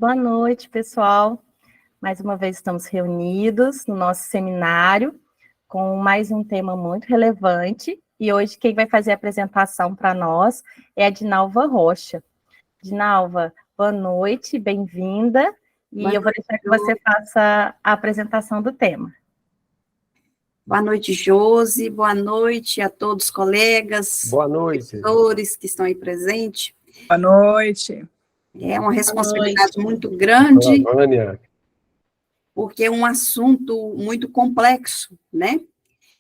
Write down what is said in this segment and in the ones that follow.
Boa noite, pessoal. Mais uma vez estamos reunidos no nosso seminário com mais um tema muito relevante. E hoje quem vai fazer a apresentação para nós é a Dinalva Rocha. Dinalva, boa noite, bem-vinda. E eu vou deixar que você faça a apresentação do tema. Boa noite, Josi. Boa noite a todos os colegas, professores que estão aí presentes. Boa noite. É uma responsabilidade muito grande, porque é um assunto muito complexo, né?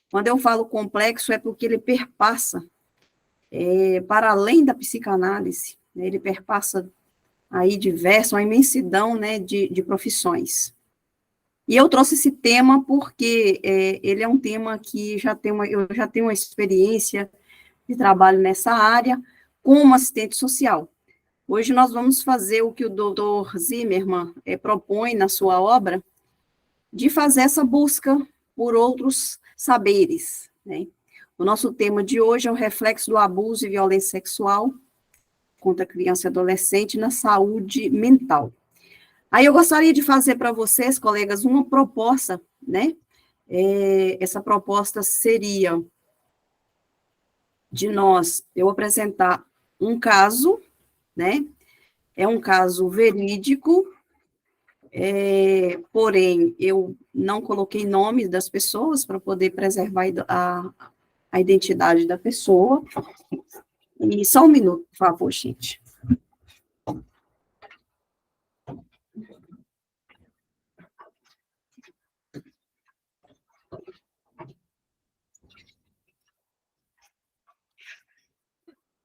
Quando eu falo complexo, é porque ele perpassa para além da psicanálise, né? Ele perpassa aí uma imensidão, né, de profissões. E eu trouxe esse tema porque ele é um tema que eu já tenho uma experiência de trabalho nessa área como assistente social. Hoje nós vamos fazer o que o Dr. Zimmermann propõe na sua obra, de fazer essa busca por outros saberes, né? O nosso tema de hoje é o reflexo do abuso e violência sexual contra criança e adolescente na saúde mental. Aí eu gostaria de fazer para vocês, colegas, uma proposta, né? Essa proposta seria de eu apresentar um caso, né? É um caso verídico, porém, eu não coloquei nomes das pessoas para poder preservar a identidade da pessoa. E só um minuto, por favor, gente.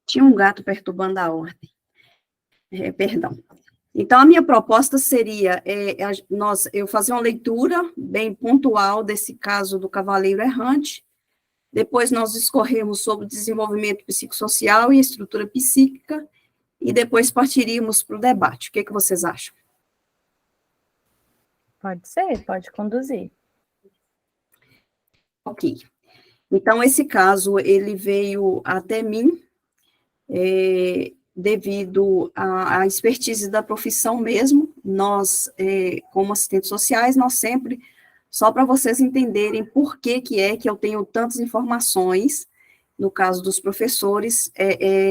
Tinha um gato perturbando a ordem. Perdão. Então, a minha proposta seria eu fazer uma leitura bem pontual desse caso do Cavaleiro Errante, depois nós discorremos sobre o desenvolvimento psicossocial e estrutura psíquica, e depois partiríamos para o debate. O que vocês acham? Pode ser, pode conduzir. Ok. Então, esse caso, ele veio até mim, devido à expertise da profissão mesmo. Nós, como assistentes sociais, nós sempre, só para vocês entenderem por que eu tenho tantas informações, no caso dos professores,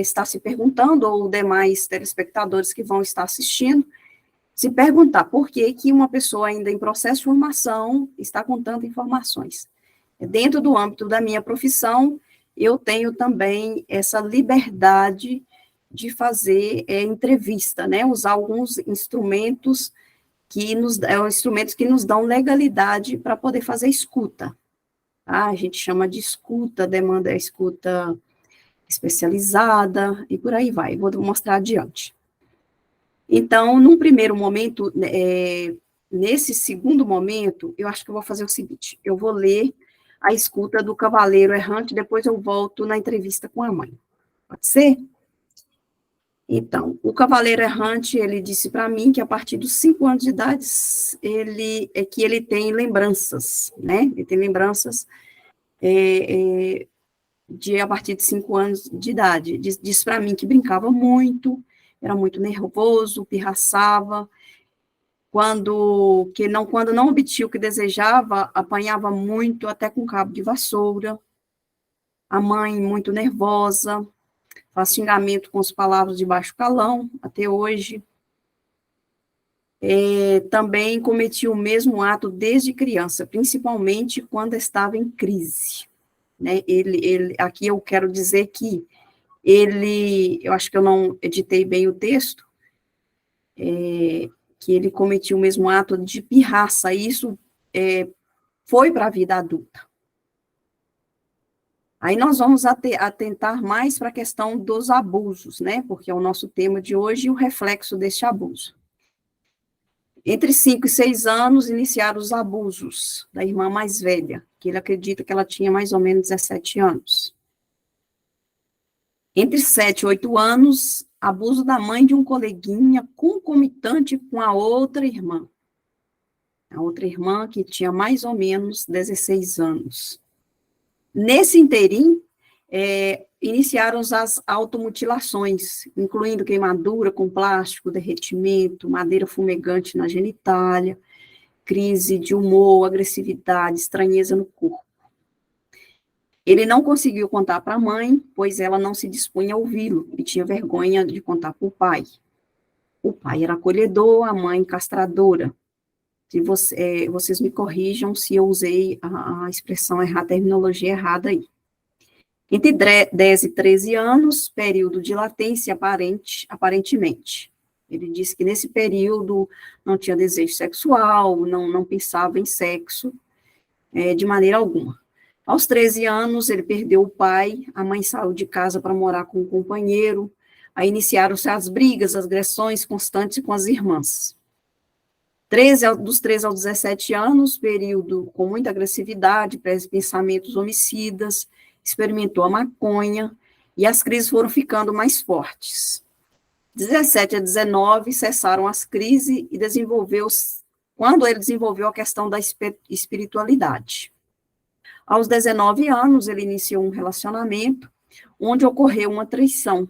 está se perguntando, ou demais telespectadores que vão estar assistindo, se perguntar por que uma pessoa ainda em processo de formação está com tantas informações. Dentro do âmbito da minha profissão, eu tenho também essa liberdade de fazer entrevista, né, usar alguns instrumentos que nos dão legalidade para poder fazer escuta. A gente chama de escuta, demanda escuta especializada, e por aí vai, vou mostrar adiante. Então, num primeiro momento, nesse segundo momento, eu acho que eu vou fazer o seguinte, eu vou ler a escuta do Cavaleiro Errante, depois eu volto na entrevista com a mãe. Pode ser? Então, o Cavaleiro Errante, ele disse para mim que a partir dos 5 anos de idade, ele tem lembranças, né? Ele tem lembranças a partir de 5 anos de idade. Disse para mim que brincava muito, era muito nervoso, pirraçava, quando não obtinha o que desejava, apanhava muito, até com cabo de vassoura. A mãe muito nervosa, faz xingamento com as palavras de baixo calão, até hoje. Também cometia o mesmo ato desde criança, principalmente quando estava em crise. Né? Aqui eu quero dizer que eu acho que eu não editei bem o texto, que ele cometia o mesmo ato de pirraça, e isso foi para a vida adulta. Aí nós vamos atentar mais para a questão dos abusos, né, porque é o nosso tema de hoje e o reflexo deste abuso. Entre 5 e 6 anos, iniciaram os abusos da irmã mais velha, que ele acredita que ela tinha mais ou menos 17 anos. Entre 7 e 8 anos, abuso da mãe de um coleguinha concomitante com a outra irmã. A outra irmã que tinha mais ou menos 16 anos. Nesse interim, iniciaram as automutilações, incluindo queimadura com plástico, derretimento, madeira fumegante na genitália, crise de humor, agressividade, estranheza no corpo. Ele não conseguiu contar para a mãe, pois ela não se dispunha a ouvi-lo e tinha vergonha de contar para o pai. O pai era acolhedor, a mãe castradora. Se vocês me corrijam se eu usei a expressão errada, a terminologia errada aí. Entre 10 e 13 anos, período de latência aparentemente. Ele disse que nesse período não tinha desejo sexual, não pensava em sexo de maneira alguma. Aos 13 anos, ele perdeu o pai, a mãe saiu de casa para morar com um companheiro, aí iniciaram-se as brigas, as agressões constantes com as irmãs. Dos 13 aos 17 anos, período com muita agressividade, pensamentos homicidas, experimentou a maconha, e as crises foram ficando mais fortes. 17 a 19, cessaram as crises e quando ele desenvolveu a questão da espiritualidade. Aos 19 anos, ele iniciou um relacionamento, onde ocorreu uma traição.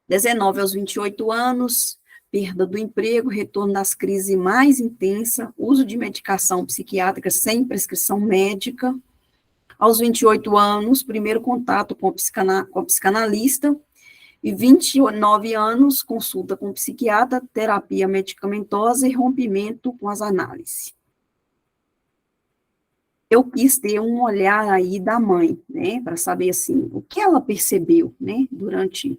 19 aos 28 anos, perda do emprego, retorno das crises mais intensa, uso de medicação psiquiátrica sem prescrição médica. Aos 28 anos, primeiro contato com o psicanalista, e 29 anos, consulta com o psiquiatra, terapia medicamentosa e rompimento com as análises. Eu quis ter um olhar aí da mãe, né, para saber, assim, o que ela percebeu, né, durante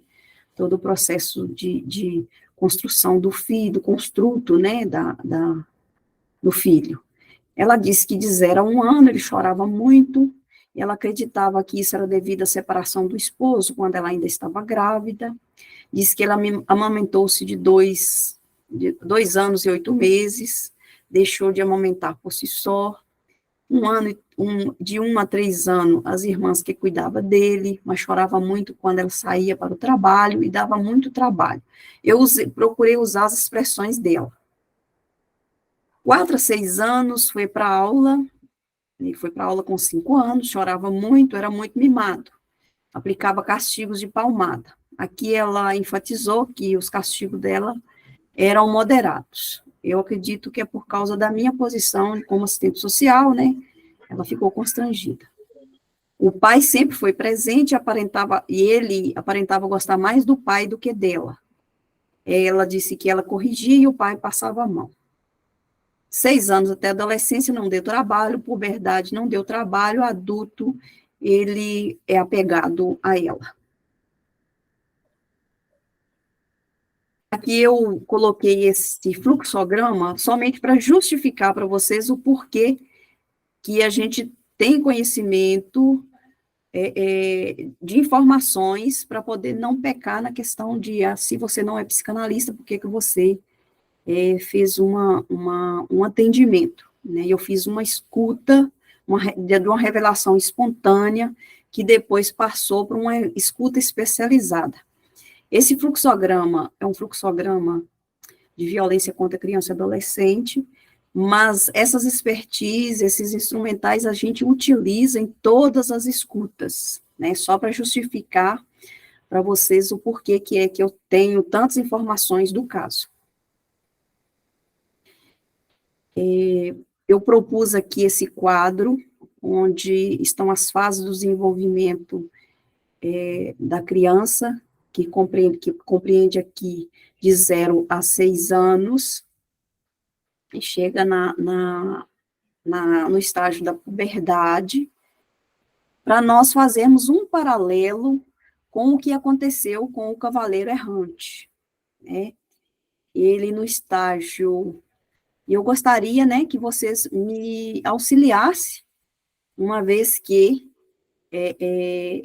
todo o processo de construção do filho, do construto, né, do filho. Ela disse que de 0 a 1 ano ele chorava muito, e ela acreditava que isso era devido à separação do esposo, quando ela ainda estava grávida. Disse que ela amamentou-se de 2 anos e 8 meses, deixou de amamentar por si só. De 1 a 3 anos, as irmãs que cuidavam dele, mas chorava muito quando ela saía para o trabalho e dava muito trabalho. Eu procurei usar as expressões dela. 4 a 6 anos, foi para aula, ele foi para aula com 5 anos, chorava muito, era muito mimado, aplicava castigos de palmada. Aqui ela enfatizou que os castigos dela eram moderados. Eu acredito que é por causa da minha posição como assistente social, né? Ela ficou constrangida. O pai sempre foi presente, e ele aparentava gostar mais do pai do que dela. Ela disse que ela corrigia e o pai passava a mão. 6 anos até a adolescência não deu trabalho, puberdade não deu trabalho, adulto, ele é apegado a ela. Aqui eu coloquei esse fluxograma somente para justificar para vocês o porquê que a gente tem conhecimento de informações para poder não pecar na questão de, se você não é psicanalista, por que você fez um atendimento, né? Eu fiz uma escuta, de uma revelação espontânea, que depois passou para uma escuta especializada. Esse fluxograma é um fluxograma de violência contra criança e adolescente, mas essas expertises, esses instrumentais, a gente utiliza em todas as escutas, né? Só para justificar para vocês o porquê que eu tenho tantas informações do caso. Eu propus aqui esse quadro, onde estão as fases do desenvolvimento da criança, que compreende aqui de 0 a 6 anos, e chega no estágio da puberdade, para nós fazermos um paralelo com o que aconteceu com o Cavaleiro Errante, né? Ele no estágio... E eu gostaria, né, que vocês me auxiliassem, uma vez que,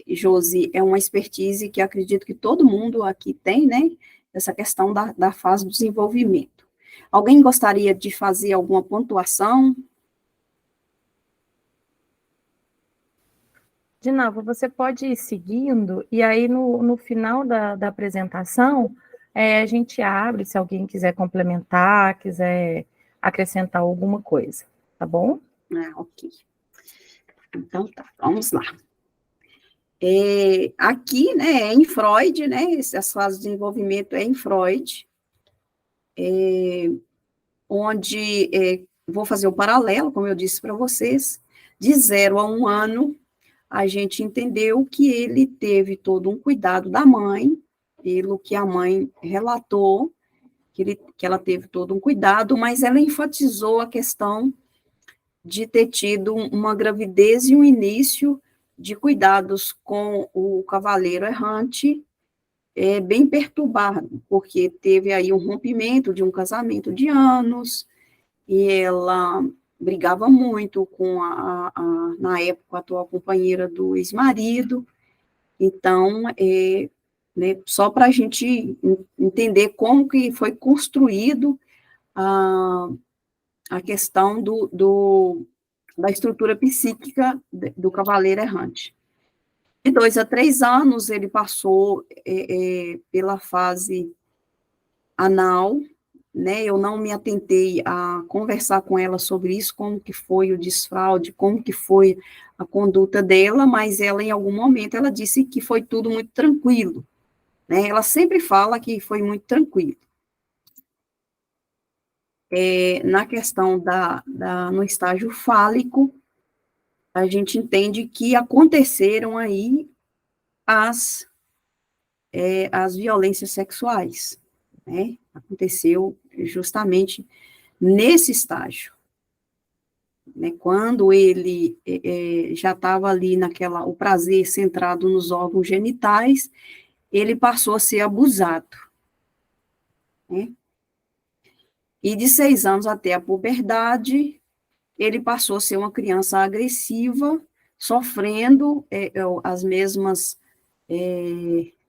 Josi, é uma expertise que acredito que todo mundo aqui tem, né, essa questão da fase do desenvolvimento. Alguém gostaria de fazer alguma pontuação? De novo, você pode ir seguindo, e aí no final da apresentação, a gente abre, se alguém quiser complementar, quiser acrescentar alguma coisa, tá bom? Ok. Então tá, vamos lá. Aqui, né, é em Freud, né, essas fases de desenvolvimento é em Freud, onde vou fazer o paralelo, como eu disse para vocês, de 0 a 1 ano, a gente entendeu que ele teve todo um cuidado da mãe, pelo que a mãe relatou, que ela teve todo um cuidado, mas ela enfatizou a questão de ter tido uma gravidez e um início de cuidados com o cavaleiro errante, bem perturbado, porque teve aí um rompimento de um casamento de anos, e ela brigava muito com na época, a atual companheira do ex-marido. Então, né, só para a gente entender como que foi construído a questão da estrutura psíquica do cavaleiro errante. De 2 a 3 anos, ele passou pela fase anal, né? Eu não me atentei a conversar com ela sobre isso, como que foi o desfraude, como que foi a conduta dela, mas ela, em algum momento, ela disse que foi tudo muito tranquilo, né? Ela sempre fala que foi muito tranquilo. Na questão no estágio fálico, a gente entende que aconteceram aí as violências sexuais, né? Aconteceu justamente nesse estágio, né? Quando ele já estava ali o prazer centrado nos órgãos genitais, ele passou a ser abusado, né? E de 6 anos até a puberdade, ele passou a ser uma criança agressiva, sofrendo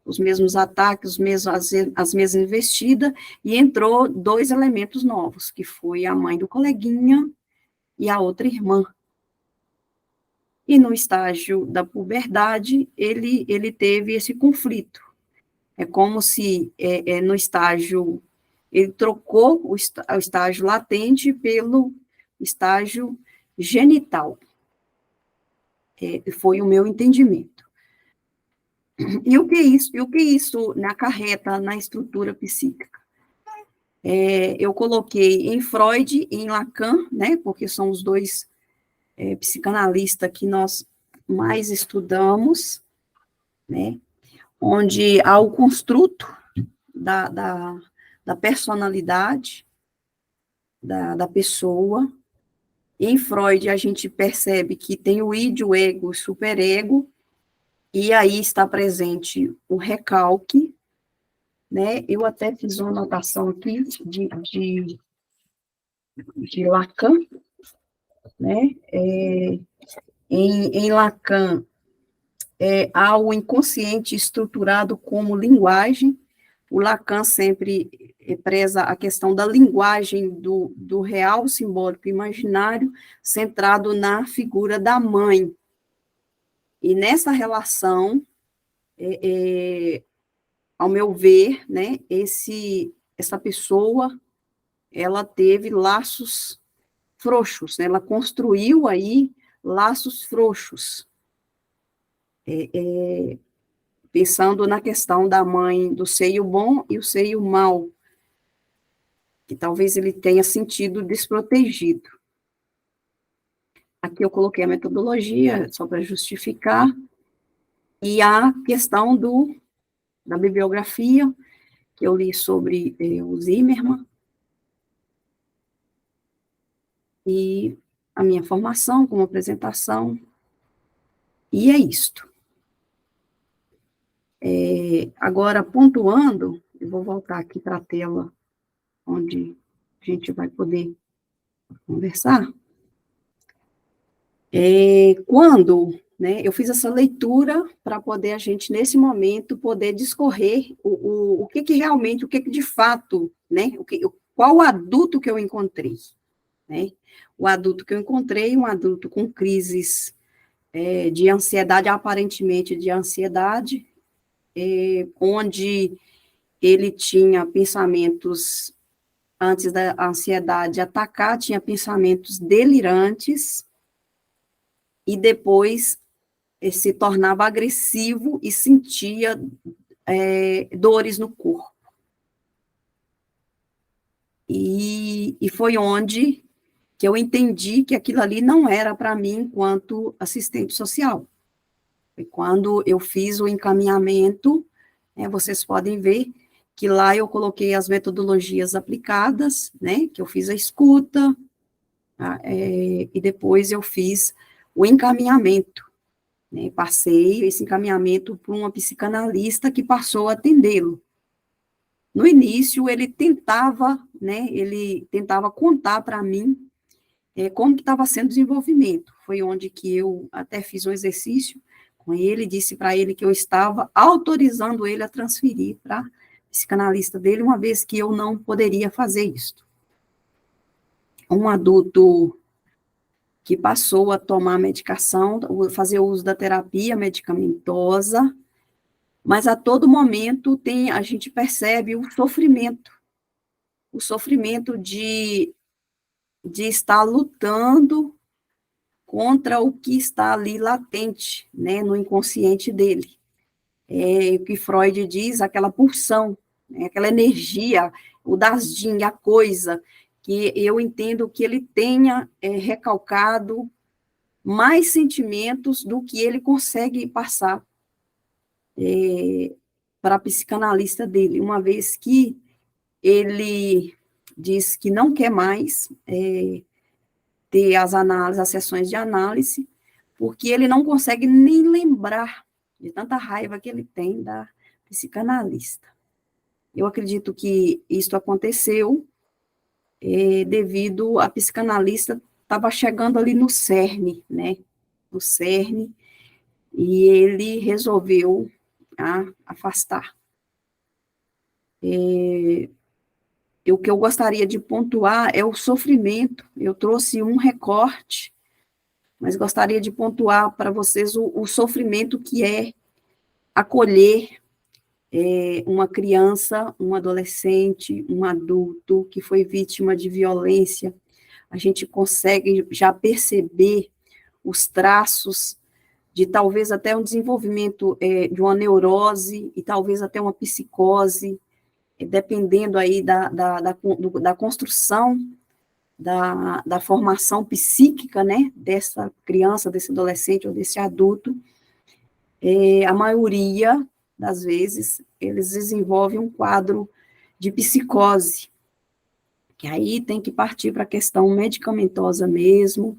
os mesmos ataques, as mesmas investidas, e entrou 2 elementos novos, que foi a mãe do coleguinha e a outra irmã. E no estágio da puberdade, ele teve esse conflito. É como se no estágio, ele trocou o estágio latente pelo estágio genital. Foi o meu entendimento. E o que isso acarreta na estrutura psíquica? Eu coloquei em Freud e em Lacan, né, porque são os dois psicanalistas que nós mais estudamos, né, onde há o construto da personalidade da pessoa. Em Freud, a gente percebe que tem o id, o ego, o superego, e aí está presente o recalque, né? Eu até fiz uma anotação aqui de Lacan, né? Em Lacan, há o inconsciente estruturado como linguagem. O Lacan sempre preza a questão da linguagem do real, simbólico e imaginário, centrado na figura da mãe. E nessa relação, ao meu ver, né, essa pessoa, ela teve laços frouxos, né, ela construiu aí laços frouxos, pensando na questão da mãe do seio bom e o seio mau, que talvez ele tenha sentido desprotegido. Aqui eu coloquei a metodologia, só para justificar, e a questão da bibliografia, que eu li sobre o Zimmermann, e a minha formação como apresentação, e é isto. Agora, pontuando, eu vou voltar aqui para a tela, onde a gente vai poder conversar. Quando, né, eu fiz essa leitura para poder a gente, nesse momento, poder discorrer o que realmente, o que de fato, né, qual o adulto que eu encontrei, né? O adulto que eu encontrei, um adulto com crises de ansiedade, aparentemente de ansiedade, onde ele tinha pensamentos, antes da ansiedade atacar, tinha pensamentos delirantes, e depois se tornava agressivo e sentia dores no corpo. E foi onde que eu entendi que aquilo ali não era para mim enquanto assistente social. Foi quando eu fiz o encaminhamento, vocês podem ver que lá eu coloquei as metodologias aplicadas, né, que eu fiz a escuta, e depois eu fiz o encaminhamento, né, passei esse encaminhamento para uma psicanalista que passou a atendê-lo. No início, ele tentava contar para mim como que estava sendo o desenvolvimento. Foi onde que eu até fiz um exercício com ele, disse para ele que eu estava autorizando ele a transferir para a psicanalista dele, uma vez que eu não poderia fazer isso. Um adulto que passou a tomar medicação, fazer uso da terapia medicamentosa, mas a todo momento a gente percebe o sofrimento de estar lutando contra o que está ali latente, né, no inconsciente dele. O que Freud diz, aquela pulsão, né, aquela energia, o dasdim, a coisa, que eu entendo que ele tenha recalcado mais sentimentos do que ele consegue passar para a psicanalista dele, uma vez que ele diz que não quer mais ter as sessões de análise, porque ele não consegue nem lembrar de tanta raiva que ele tem da psicanalista. Eu acredito que isso aconteceu devido à psicanalista estava chegando ali no cerne, né? No cerne, e ele resolveu afastar. O que eu gostaria de pontuar é o sofrimento. Eu trouxe um recorte, mas gostaria de pontuar para vocês o sofrimento que é acolher uma criança, um adolescente, um adulto que foi vítima de violência. A gente consegue já perceber os traços de talvez até um desenvolvimento de uma neurose e talvez até uma psicose, dependendo aí da construção da formação psíquica, né, dessa criança, desse adolescente ou desse adulto. A maioria das vezes eles desenvolvem um quadro de psicose, que aí tem que partir para a questão medicamentosa mesmo,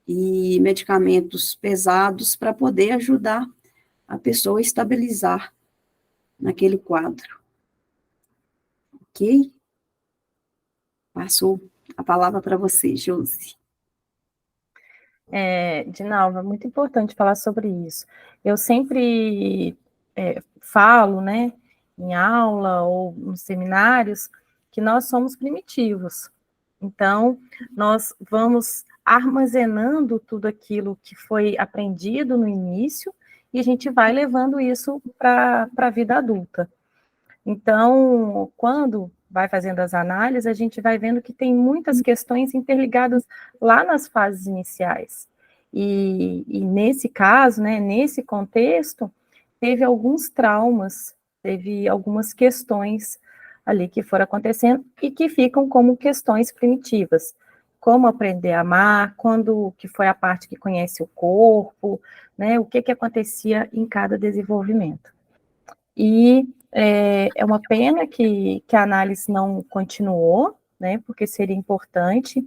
e medicamentos pesados para poder ajudar a pessoa a estabilizar naquele quadro. Ok? Passo a palavra para você, Josi. Dinalva, muito importante falar sobre isso. Eu sempre falo, né, em aula ou nos seminários, que nós somos primitivos. Então, nós vamos armazenando tudo aquilo que foi aprendido no início e a gente vai levando isso para a vida adulta. Então, quando vai fazendo as análises, a gente vai vendo que tem muitas questões interligadas lá nas fases iniciais. E nesse caso, né, nesse contexto, teve alguns traumas, teve algumas questões ali que foram acontecendo e que ficam como questões primitivas. Como aprender a amar, quando que foi a parte que conhece o corpo, né, o que acontecia em cada desenvolvimento. E é uma pena que a análise não continuou, né, porque seria importante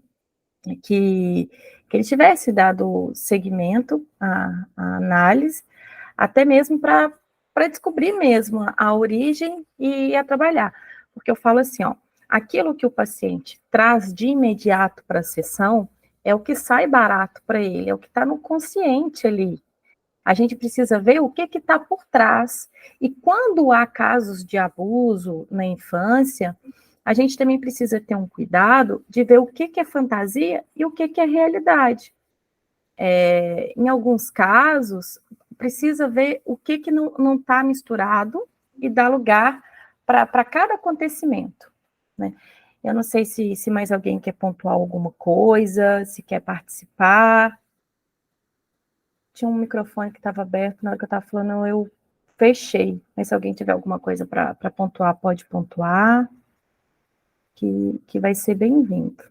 que ele tivesse dado seguimento à análise, até mesmo para descobrir mesmo a origem e a trabalhar. Porque eu falo assim, ó, aquilo que o paciente traz de imediato para a sessão é o que sai barato para ele, é o que está no consciente ali. A gente precisa ver o que está por trás. E quando há casos de abuso na infância, a gente também precisa ter um cuidado de ver o que é fantasia e o que é realidade. Em alguns casos, precisa ver o que não está misturado e dar lugar para cada acontecimento, né? Eu não sei se mais alguém quer pontuar alguma coisa, se quer participar. tinha um microfone que estava aberto, na hora que eu estava falando, eu fechei. Mas se alguém tiver alguma coisa para pontuar, pode pontuar, que vai ser bem-vindo.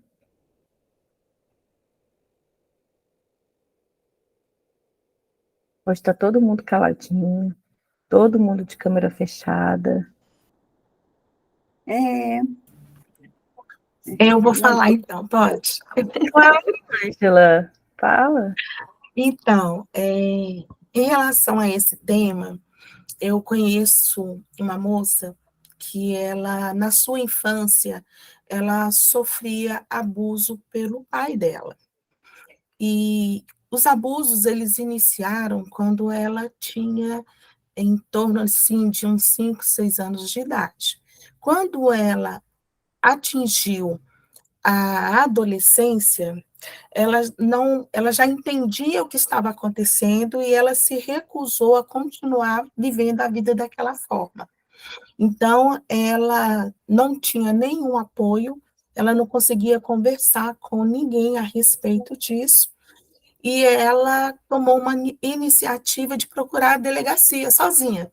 Hoje está todo mundo caladinho, todo mundo de câmera fechada. Eu vou falar então, pode? Claro, Ângela, fala. Então, em relação a esse tema, eu conheço uma moça que ela, na sua infância, ela sofria abuso pelo pai dela. E os abusos, eles iniciaram quando ela tinha em torno, assim, de uns 5, 6 anos de idade. Quando ela atingiu a adolescência, ela já entendia o que estava acontecendo e ela se recusou a continuar vivendo a vida daquela forma. Então, ela não tinha nenhum apoio, ela não conseguia conversar com ninguém a respeito disso, e ela tomou uma iniciativa de procurar a delegacia sozinha.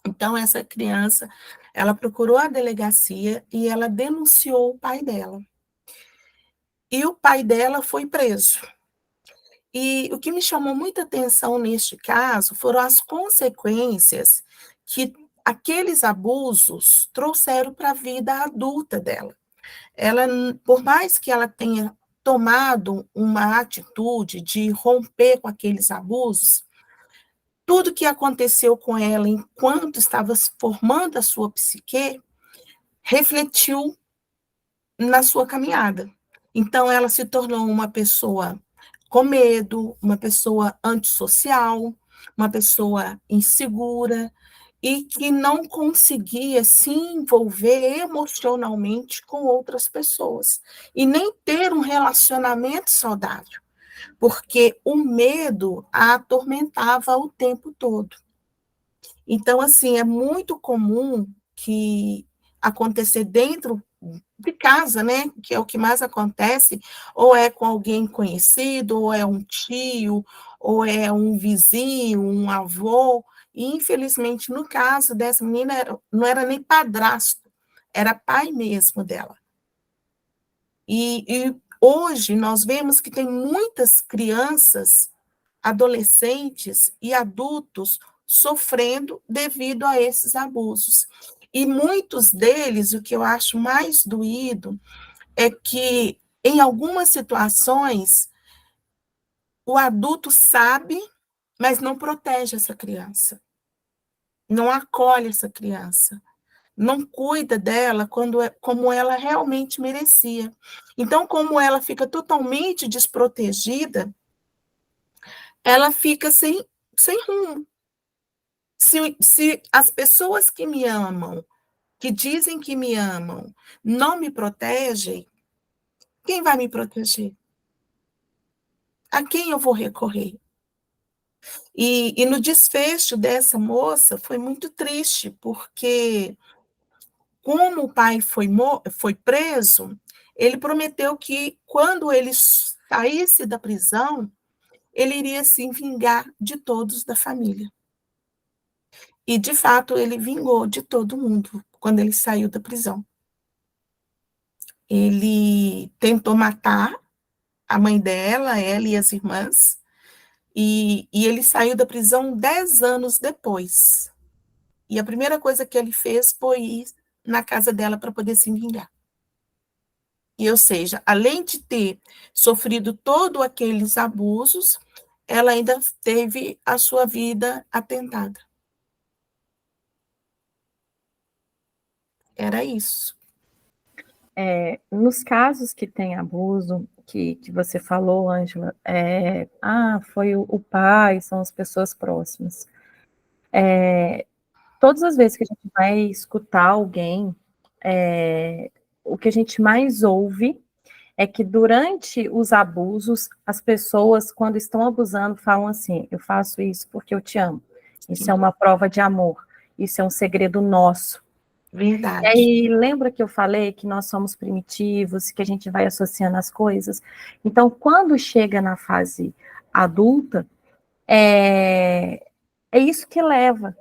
Então, essa criança, ela procurou a delegacia e ela denunciou o pai dela. E o pai dela foi preso. E o que me chamou muita atenção neste caso foram as consequências que aqueles abusos trouxeram para a vida adulta dela. Ela, por mais que ela tenha tomado uma atitude de romper com aqueles abusos, tudo que aconteceu com ela enquanto estava formando a sua psique refletiu na sua caminhada. Então, ela se tornou uma pessoa com medo, uma pessoa antissocial, uma pessoa insegura e que não conseguia se envolver emocionalmente com outras pessoas e nem ter um relacionamento saudável, porque o medo a atormentava o tempo todo. Então, assim, é muito comum que acontecer dentro de casa, né, que é o que mais acontece, ou é com alguém conhecido, ou é um tio, ou é um vizinho, um avô, e infelizmente no caso dessa menina não era nem padrasto, era pai mesmo dela. E hoje nós vemos que tem muitas crianças, adolescentes e adultos sofrendo devido a esses abusos. E muitos deles, o que eu acho mais doído, é que, em algumas situações, o adulto sabe, mas não protege essa criança, não acolhe essa criança, não cuida dela como ela realmente merecia. Então, como ela fica totalmente desprotegida, ela fica sem rumo. Se as pessoas que me amam, que dizem que me amam, não me protegem, quem vai me proteger? A quem eu vou recorrer? E no desfecho dessa moça foi muito triste, porque como o pai foi preso, ele prometeu que quando ele saísse da prisão, ele iria se vingar de todos da família. E, de fato, ele vingou de todo mundo quando ele saiu da prisão. Ele tentou matar a mãe dela, ela e as irmãs, e ele saiu da prisão 10 anos depois. E a primeira coisa que ele fez foi ir na casa dela para poder se vingar. E, ou seja, além de ter sofrido todos aqueles abusos, ela ainda teve a sua vida atentada. Era isso. Nos casos que tem abuso, que você falou, Ângela, foi o pai, são as pessoas próximas. Todas as vezes que a gente vai escutar alguém, o que a gente mais ouve é que durante os abusos, as pessoas, quando estão abusando, falam assim: eu faço isso porque eu te amo. Isso é uma prova de amor. Isso é um segredo nosso. Verdade. E aí, lembra que eu falei que nós somos primitivos, que a gente vai associando as coisas? Então, quando chega na fase adulta, é isso que leva.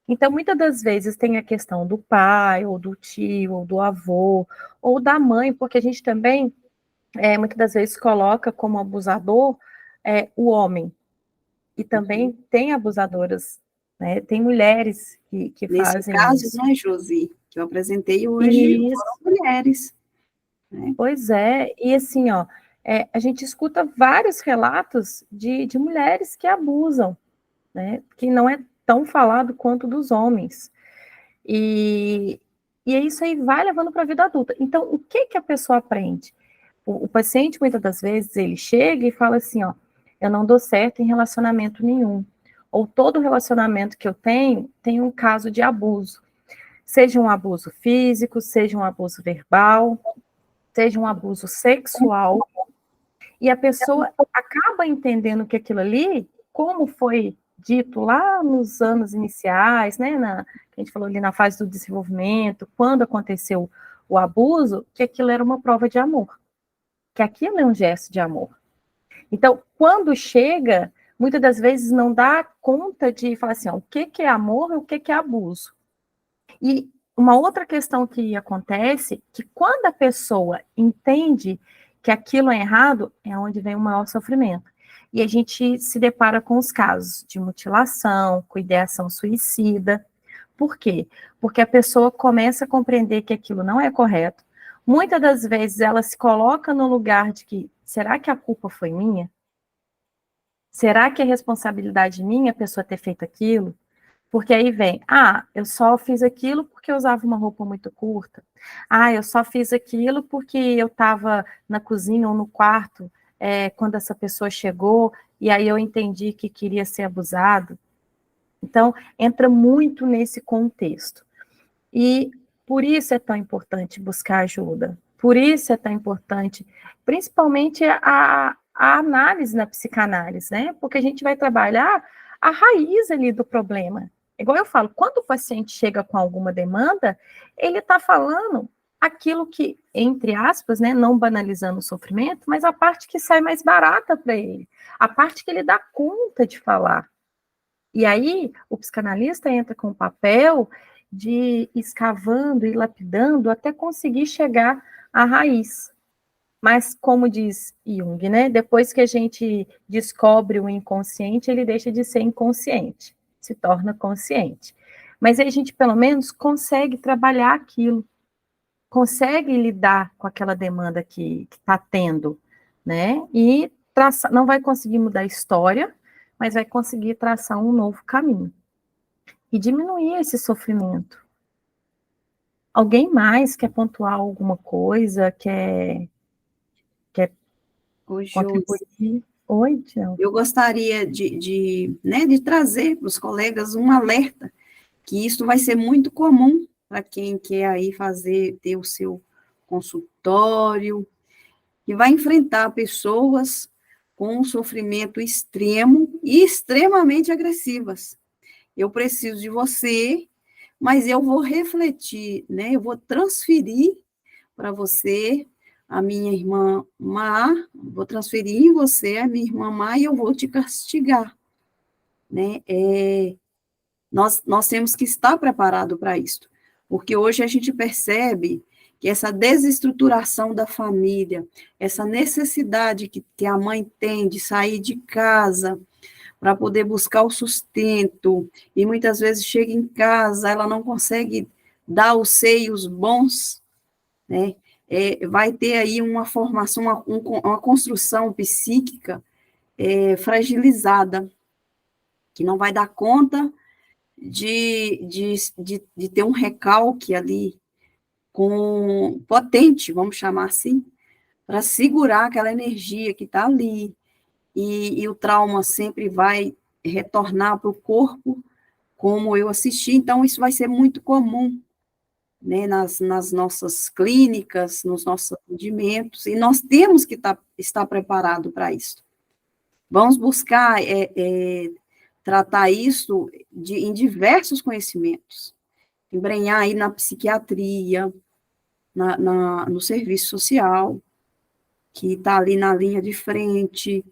Então, muitas das vezes tem a questão do pai, ou do tio, ou do avô, ou da mãe, porque a gente também, muitas das vezes, coloca como abusador o homem. E também tem abusadoras, né? Tem mulheres que Nesse fazem caso, isso. né, Josi, que eu apresentei hoje, Isso. foram mulheres. Né? Pois é, e assim, ó, a gente escuta vários relatos de mulheres que abusam, né? Que não é tão falado quanto dos homens. E isso aí vai levando para a vida adulta. Então, o que que a pessoa aprende? O paciente, muitas das vezes, ele chega e fala assim, ó, eu não dou certo em relacionamento nenhum. Ou todo relacionamento que eu tenho tem um caso de abuso. Seja um abuso físico, seja um abuso verbal, seja um abuso sexual. E a pessoa acaba entendendo que aquilo ali, como foi dito lá nos anos iniciais, né, a gente falou ali na fase do desenvolvimento, quando aconteceu o abuso, que aquilo era uma prova de amor, que aquilo é um gesto de amor. Então, quando chega, muitas das vezes não dá conta de falar assim, ó, o que é amor e o que é abuso. E uma outra questão que acontece, que quando a pessoa entende que aquilo é errado, é onde vem o maior sofrimento. E a gente se depara com os casos de mutilação, com ideação suicida. Por quê? Porque a pessoa começa a compreender que aquilo não é correto. Muitas das vezes ela se coloca no lugar de que, será que a culpa foi minha? Será que é responsabilidade minha a pessoa ter feito aquilo? Porque aí vem, eu só fiz aquilo porque eu usava uma roupa muito curta. Eu só fiz aquilo porque eu estava na cozinha ou no quarto quando essa pessoa chegou e aí eu entendi que queria ser abusado. Então, entra muito nesse contexto. E por isso é tão importante buscar ajuda. Por isso é tão importante, principalmente a análise na psicanálise, né? Porque a gente vai trabalhar a raiz ali do problema. Igual eu falo, quando o paciente chega com alguma demanda, ele está falando aquilo que, entre aspas, né, não banalizando o sofrimento, mas a parte que sai mais barata para ele, a parte que ele dá conta de falar. E aí, o psicanalista entra com o papel de ir escavando e lapidando até conseguir chegar à raiz. Mas, como diz Jung, né, depois que a gente descobre o inconsciente, ele deixa de ser inconsciente, se torna consciente. Mas aí a gente, pelo menos, consegue trabalhar aquilo, consegue lidar com aquela demanda que está tendo, né, e não vai conseguir mudar a história, mas vai conseguir traçar um novo caminho e diminuir esse sofrimento. Alguém mais quer pontuar alguma coisa? Quer contribuir? Oi, Tião. Eu gostaria de trazer para os colegas um alerta, que isso vai ser muito comum para quem quer aí ter o seu consultório, que vai enfrentar pessoas com um sofrimento extremo e extremamente agressivas. Eu preciso de você, mas eu vou refletir, né? Eu vou transferir para você a minha irmã má, vou transferir em você a minha irmã má e eu vou te castigar, né? Nós temos que estar preparado para isso, porque hoje a gente percebe que essa desestruturação da família, essa necessidade que a mãe tem de sair de casa para poder buscar o sustento, e muitas vezes chega em casa, ela não consegue dar os seios bons, né? Vai ter aí uma formação, uma construção psíquica fragilizada, que não vai dar conta de ter um recalque ali potente, vamos chamar assim, para segurar aquela energia que está ali, e o trauma sempre vai retornar para o corpo, como eu assisti, então isso vai ser muito comum, né, nas nossas clínicas, nos nossos atendimentos, e nós temos que estar preparado para isso. Vamos buscar tratar isso em diversos conhecimentos, embrenhar aí na psiquiatria, no serviço social, que está ali na linha de frente,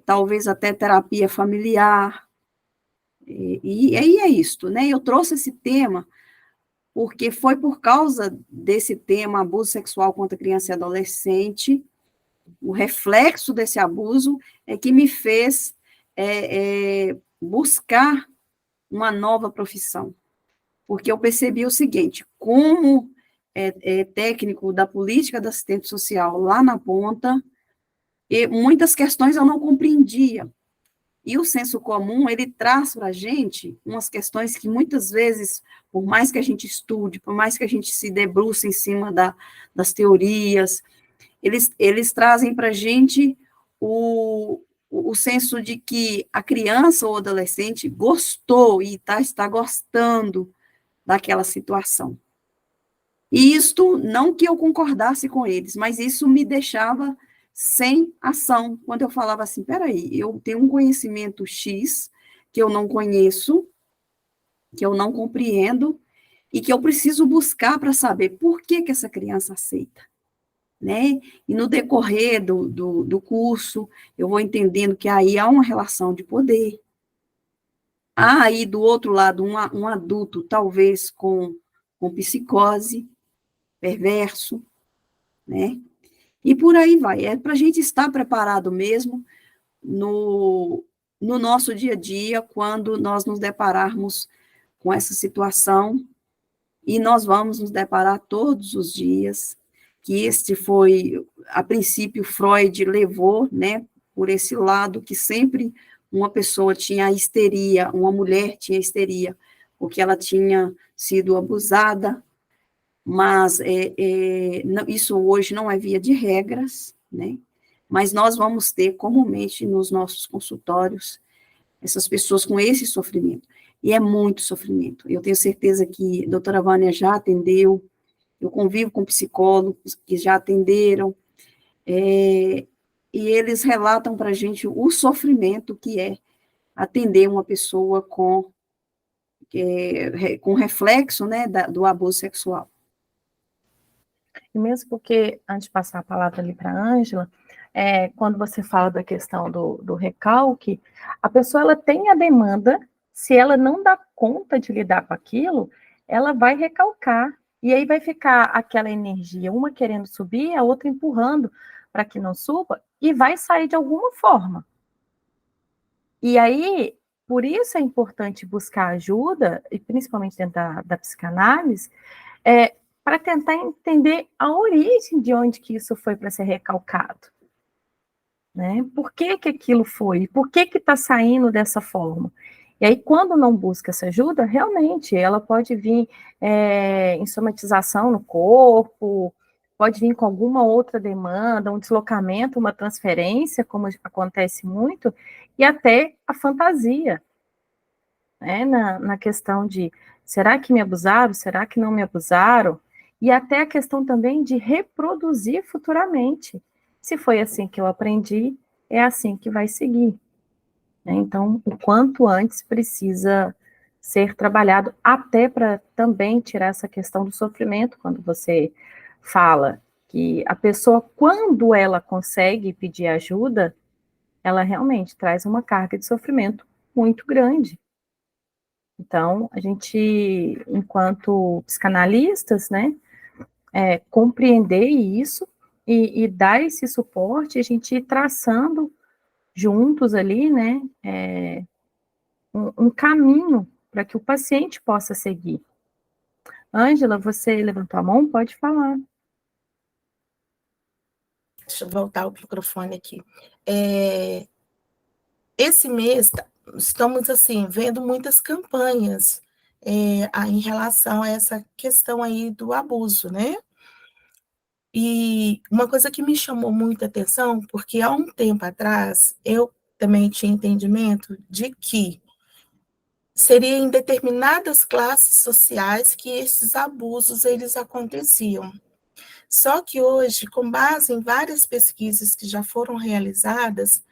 talvez até terapia familiar, e aí é isto, né? Eu trouxe esse tema porque foi por causa desse tema, abuso sexual contra criança e adolescente, o reflexo desse abuso é que me fez buscar uma nova profissão, porque eu percebi o seguinte, como técnico da política da assistente social lá na ponta, e muitas questões eu não compreendia, e o senso comum, ele traz para a gente umas questões que muitas vezes, por mais que a gente estude, por mais que a gente se debruce em cima das teorias, eles trazem para a gente o senso de que a criança ou adolescente gostou e está gostando daquela situação. E isto, não que eu concordasse com eles, mas isso me deixava sem ação, quando eu falava assim, peraí, eu tenho um conhecimento X que eu não conheço, que eu não compreendo, e que eu preciso buscar para saber por que essa criança aceita, né? E no decorrer do curso, eu vou entendendo que aí há uma relação de poder. Há aí, do outro lado, um adulto, talvez com psicose, perverso, né? E por aí vai. É para a gente estar preparado mesmo no nosso dia a dia, quando nós nos depararmos com essa situação, e nós vamos nos deparar todos os dias, que este foi, a princípio, Freud levou, né, por esse lado, que sempre uma pessoa tinha histeria, uma mulher tinha histeria, porque ela tinha sido abusada, mas isso hoje não é via de regras, né? Mas nós vamos ter comumente nos nossos consultórios essas pessoas com esse sofrimento, e é muito sofrimento. Eu tenho certeza que a doutora Vânia já atendeu, eu convivo com psicólogos que já atenderam, e eles relatam para a gente o sofrimento que é atender uma pessoa com reflexo, né, do abuso sexual. E mesmo porque, antes de passar a palavra ali para a Ângela, quando você fala da questão do recalque, a pessoa ela tem a demanda, se ela não dá conta de lidar com aquilo, ela vai recalcar. E aí vai ficar aquela energia, uma querendo subir, a outra empurrando para que não suba, e vai sair de alguma forma. E aí, por isso é importante buscar ajuda, e principalmente dentro da psicanálise, para tentar entender a origem de onde que isso foi para ser recalcado. Né? Por que aquilo foi? Por que está saindo dessa forma? E aí, quando não busca essa ajuda, realmente, ela pode vir em somatização no corpo, pode vir com alguma outra demanda, um deslocamento, uma transferência, como acontece muito, e até a fantasia, né? Na questão de, será que me abusaram? Será que não me abusaram? E até a questão também de reproduzir futuramente. Se foi assim que eu aprendi, é assim que vai seguir. Né? Então, o quanto antes precisa ser trabalhado, até para também tirar essa questão do sofrimento, quando você fala que a pessoa, quando ela consegue pedir ajuda, ela realmente traz uma carga de sofrimento muito grande. Então, a gente, enquanto psicanalistas, né, compreender isso e dar esse suporte, a gente ir traçando juntos ali, né, um caminho para que o paciente possa seguir. Ângela, você levantou a mão? Pode falar. Deixa eu voltar o microfone aqui. Esse mês, estamos, assim, vendo muitas campanhas em relação a essa questão aí do abuso, né? E uma coisa que me chamou muita atenção, porque há um tempo atrás, eu também tinha entendimento de que seria em determinadas classes sociais que esses abusos eles aconteciam. Só que hoje, com base em várias pesquisas que já foram realizadas,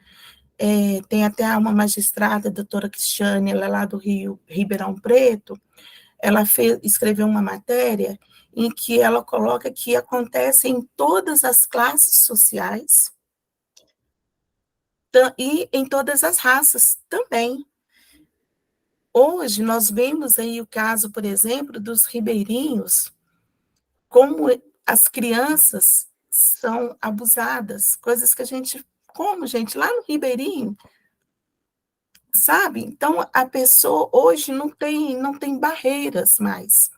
tem até uma magistrada, a doutora Cristiane, ela é lá do Rio, Ribeirão Preto, ela escreveu uma matéria em que ela coloca que acontece em todas as classes sociais, e em todas as raças também. Hoje, nós vemos aí o caso, por exemplo, dos ribeirinhos, como as crianças são abusadas, coisas que a gente, como, gente, lá no Ribeirinho, sabe? Então, a pessoa hoje não tem barreiras mais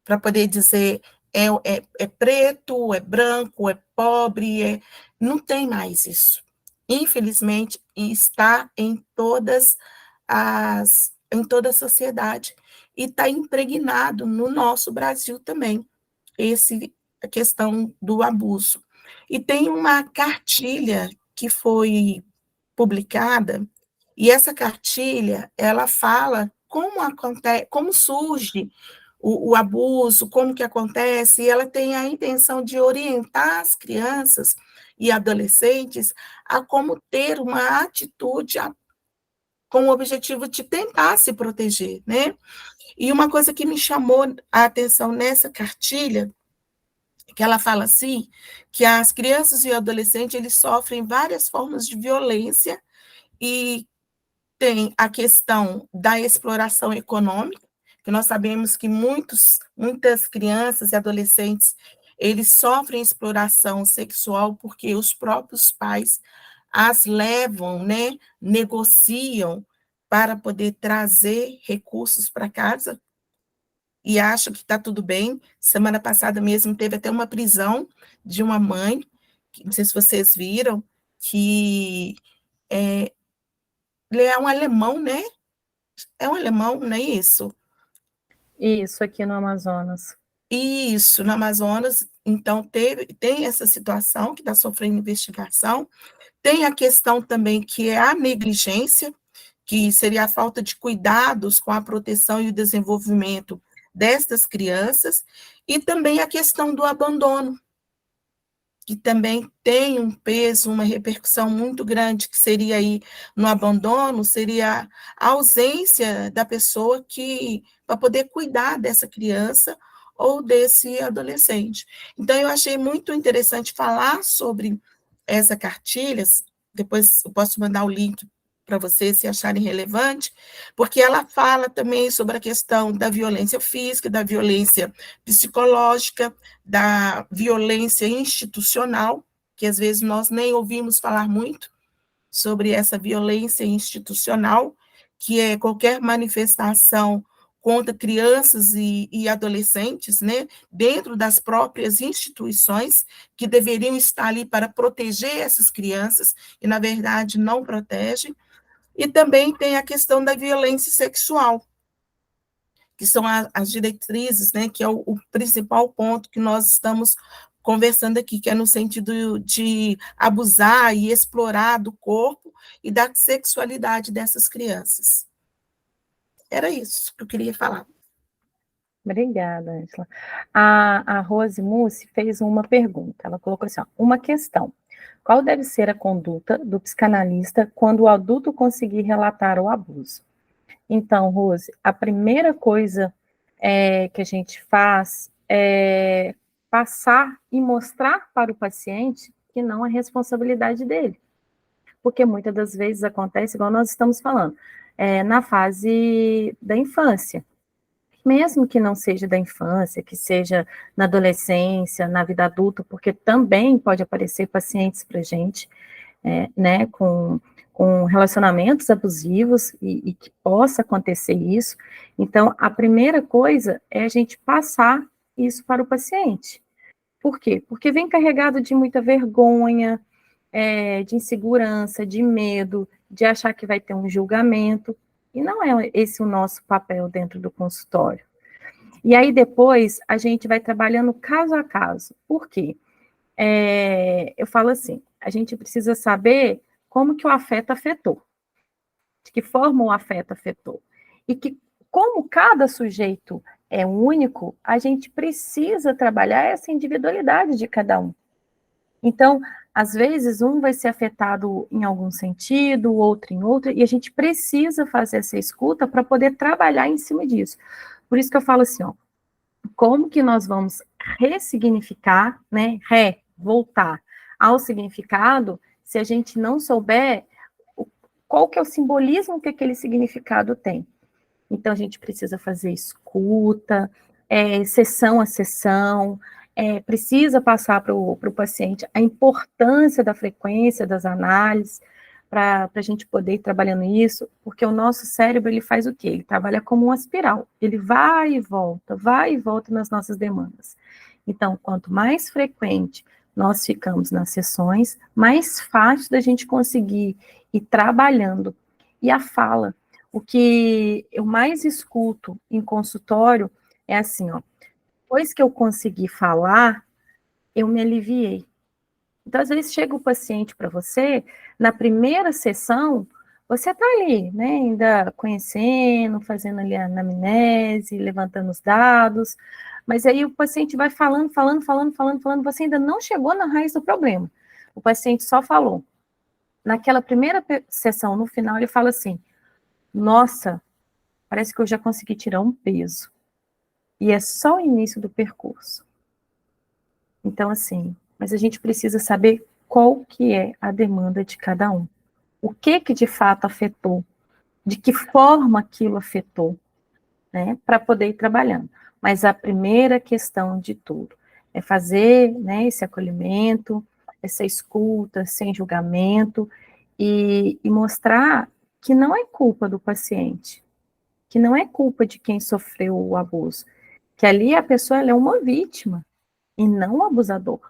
para poder dizer é preto, é branco, é pobre, não tem mais isso. Infelizmente, está em em toda a sociedade e está impregnado no nosso Brasil também, a questão do abuso. E tem uma cartilha que foi publicada, e essa cartilha, ela fala como acontece, como surge o abuso, como que acontece, e ela tem a intenção de orientar as crianças e adolescentes a como ter uma atitude com o objetivo de tentar se proteger, né? E uma coisa que me chamou a atenção nessa cartilha, que ela fala assim, que as crianças e adolescentes, eles sofrem várias formas de violência, e tem a questão da exploração econômica, que nós sabemos que muitas crianças e adolescentes, eles sofrem exploração sexual porque os próprios pais as levam, né, negociam para poder trazer recursos para casa e acham que está tudo bem. Semana passada mesmo teve até uma prisão de uma mãe, não sei se vocês viram, que ele é um alemão, né? É um alemão, não é isso? Isso, aqui no Amazonas. Isso, no Amazonas. Então, tem essa situação que está sofrendo investigação. Tem a questão também que é a negligência, que seria a falta de cuidados com a proteção e o desenvolvimento destas crianças, e também a questão do abandono, que também tem um peso, uma repercussão muito grande, que seria aí no abandono, seria a ausência da pessoa para poder cuidar dessa criança ou desse adolescente. Então, eu achei muito interessante falar sobre essa cartilha, depois eu posso mandar o link para vocês se acharem relevante, porque ela fala também sobre a questão da violência física, da violência psicológica, da violência institucional, que às vezes nós nem ouvimos falar muito sobre essa violência institucional, que é qualquer manifestação contra crianças e adolescentes, né, dentro das próprias instituições, que deveriam estar ali para proteger essas crianças, e, na verdade, não protegem. E também tem a questão da violência sexual, que são as diretrizes, né, que é o principal ponto que nós estamos conversando aqui, que é no sentido de abusar e explorar do corpo e da sexualidade dessas crianças. Era isso que eu queria falar. Obrigada, Angela. A Rose Mussi fez uma pergunta. Ela colocou assim, ó, uma questão. Qual deve ser a conduta do psicanalista quando o adulto conseguir relatar o abuso? Então, Rose, a primeira coisa que a gente faz é passar e mostrar para o paciente que não é responsabilidade dele. Porque muitas das vezes acontece, igual nós estamos falando, na fase da infância. Mesmo que não seja da infância, que seja na adolescência, na vida adulta, porque também pode aparecer pacientes para a gente, né, com relacionamentos abusivos e que possa acontecer isso. Então, a primeira coisa é a gente passar isso para o paciente. Por quê? Porque vem carregado de muita vergonha, de insegurança, de medo, de achar que vai ter um julgamento, e não é esse o nosso papel dentro do consultório. E aí depois a gente vai trabalhando caso a caso. Por quê? Eu falo assim, a gente precisa saber como que o afeto afetou, de que forma o afeto afetou, e que como cada sujeito é único, a gente precisa trabalhar essa individualidade de cada um. Então, às vezes, um vai ser afetado em algum sentido, o outro em outro, e a gente precisa fazer essa escuta para poder trabalhar em cima disso. Por isso que eu falo assim, ó, como que nós vamos ressignificar, né, voltar ao significado, se a gente não souber qual que é o simbolismo que aquele significado tem. Então, a gente precisa fazer escuta, sessão a sessão, precisa passar para o paciente a importância da frequência das análises, para a gente poder ir trabalhando isso, porque o nosso cérebro, ele faz o quê? Ele trabalha como uma espiral, ele vai e volta nas nossas demandas. Então, quanto mais frequente nós ficamos nas sessões, mais fácil da gente conseguir ir trabalhando. E a fala, o que eu mais escuto em consultório é assim, ó, depois que eu consegui falar, eu me aliviei. Então, às vezes, chega o paciente para você, na primeira sessão, você está ali, né, ainda conhecendo, fazendo ali a anamnese, levantando os dados, mas aí o paciente vai falando, você ainda não chegou na raiz do problema. O paciente só falou. Naquela primeira sessão, no final, ele fala assim, nossa, parece que eu já consegui tirar um peso. E é só o início do percurso. Então, assim, mas a gente precisa saber qual que é a demanda de cada um. O que de fato afetou, de que forma aquilo afetou, né, para poder ir trabalhando. Mas a primeira questão de tudo é fazer, né, esse acolhimento, essa escuta, sem julgamento, e mostrar que não é culpa do paciente, que não é culpa de quem sofreu o abuso, que ali a pessoa ela é uma vítima, e não um abusador.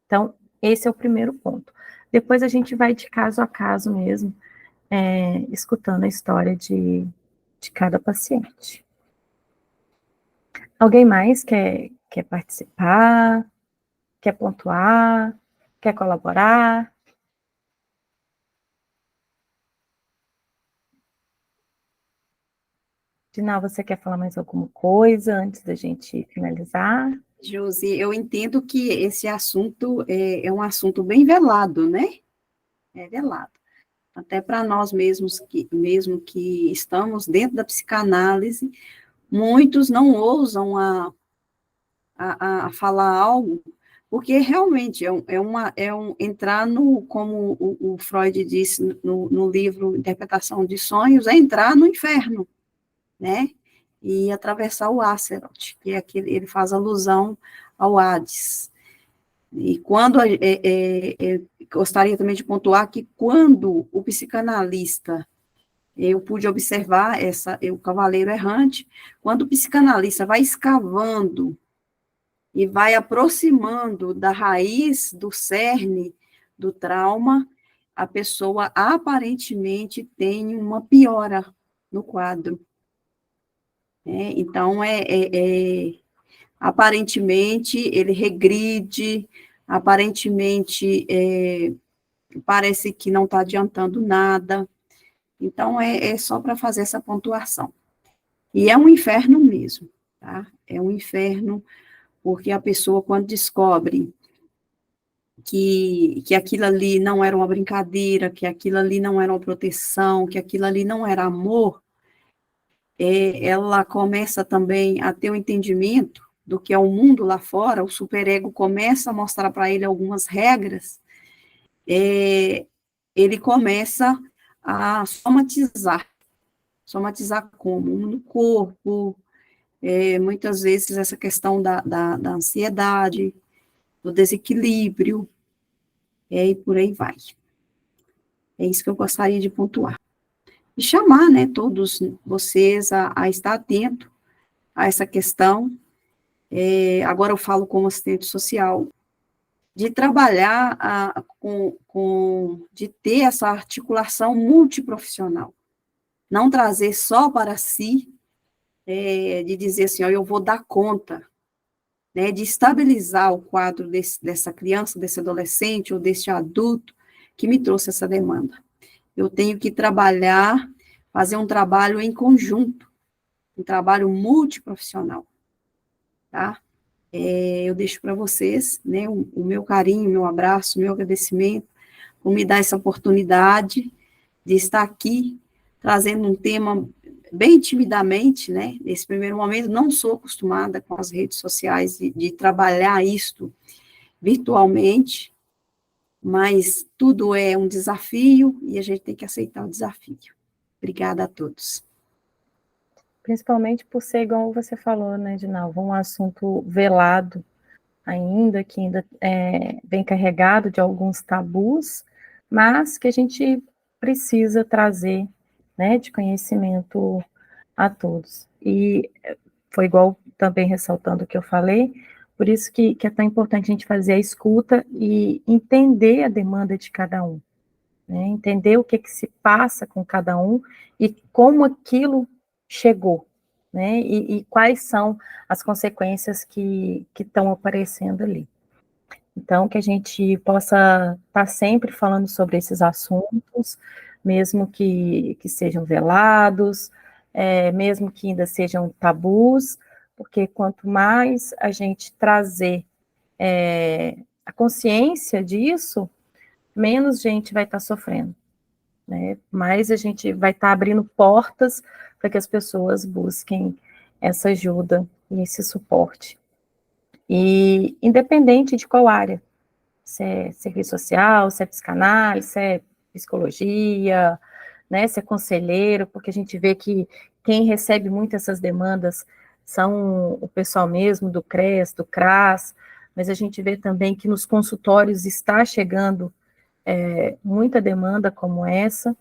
Então, esse é o primeiro ponto. Depois a gente vai de caso a caso mesmo, escutando a história de cada paciente. Alguém mais quer participar? Quer pontuar? Quer colaborar? Dinal, você quer falar mais alguma coisa antes da gente finalizar? Josi, eu entendo que esse assunto é um assunto bem velado, né? É velado. Até para nós mesmos, mesmo que estamos dentro da psicanálise, muitos não ousam a falar algo, porque realmente entrar no, como o Freud disse no livro Interpretação de Sonhos, é entrar no inferno, né? E atravessar o Azeroth, que é aquele, ele faz alusão ao Hades. E quando, gostaria também de pontuar que quando o psicanalista, eu pude observar o cavaleiro errante, quando o psicanalista vai escavando e vai aproximando da raiz do cerne do trauma, a pessoa aparentemente tem uma piora no quadro. Então, aparentemente, ele regride, aparentemente, parece que não está adiantando nada. Então, é só para fazer essa pontuação. E é um inferno mesmo, tá? É um inferno, porque a pessoa, quando descobre que aquilo ali não era uma brincadeira, que aquilo ali não era uma proteção, que aquilo ali não era amor, ela começa também a ter um entendimento do que é o mundo lá fora, o superego começa a mostrar para ele algumas regras, ele começa a somatizar como? No corpo, muitas vezes essa questão da ansiedade, do desequilíbrio, e por aí vai. É isso que eu gostaria de pontuar. E chamar, né, todos vocês a estar atento a essa questão. Agora eu falo como assistente social, de trabalhar de ter essa articulação multiprofissional. Não trazer só para si, de dizer assim, ó, eu vou dar conta, né, de estabilizar o quadro dessa criança, desse adolescente ou desse adulto que me trouxe essa demanda. Eu tenho que trabalhar, fazer um trabalho em conjunto, um trabalho multiprofissional, tá? Eu deixo para vocês, né, o meu carinho, o meu abraço, o meu agradecimento, por me dar essa oportunidade de estar aqui, trazendo um tema bem timidamente, né, nesse primeiro momento, não sou acostumada com as redes sociais, de trabalhar isto virtualmente, mas tudo é um desafio e a gente tem que aceitar o desafio. Obrigada a todos. Principalmente por ser, igual você falou, né, Dinalva, um assunto velado ainda, que ainda vem carregado de alguns tabus, mas que a gente precisa trazer, né, de conhecimento a todos. E foi igual também ressaltando o que eu falei, por isso que é tão importante a gente fazer a escuta e entender a demanda de cada um, né, entender o que se passa com cada um e como aquilo chegou, né, e quais são as consequências que estão aparecendo ali. Então, que a gente possa estar sempre falando sobre esses assuntos, mesmo que sejam velados, mesmo que ainda sejam tabus, porque quanto mais a gente trazer a consciência disso, menos gente vai estar sofrendo, né? Mais a gente vai estar abrindo portas para que as pessoas busquem essa ajuda e esse suporte. E independente de qual área, se é serviço social, se é psicanálise, se é psicologia, né, se é conselheiro, porque a gente vê que quem recebe muito essas demandas são o pessoal mesmo do CRES, do CRAS, mas a gente vê também que nos consultórios está chegando muita demanda como essa,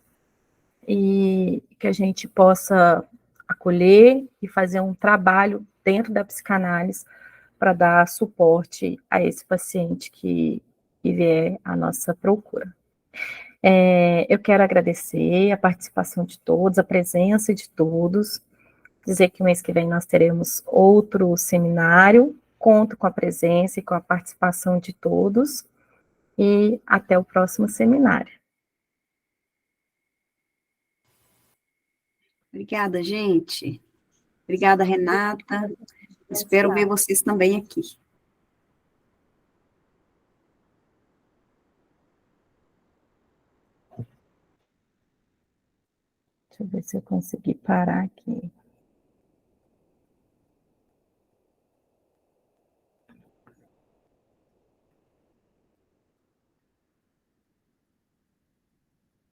e que a gente possa acolher e fazer um trabalho dentro da psicanálise para dar suporte a esse paciente que vier à nossa procura. Eu quero agradecer a participação de todos, a presença de todos, dizer que o mês que vem nós teremos outro seminário, conto com a presença e com a participação de todos, e até o próximo seminário. Obrigada, gente. Obrigada, Renata. Espero ver vocês também aqui. Deixa eu ver se eu consegui parar aqui.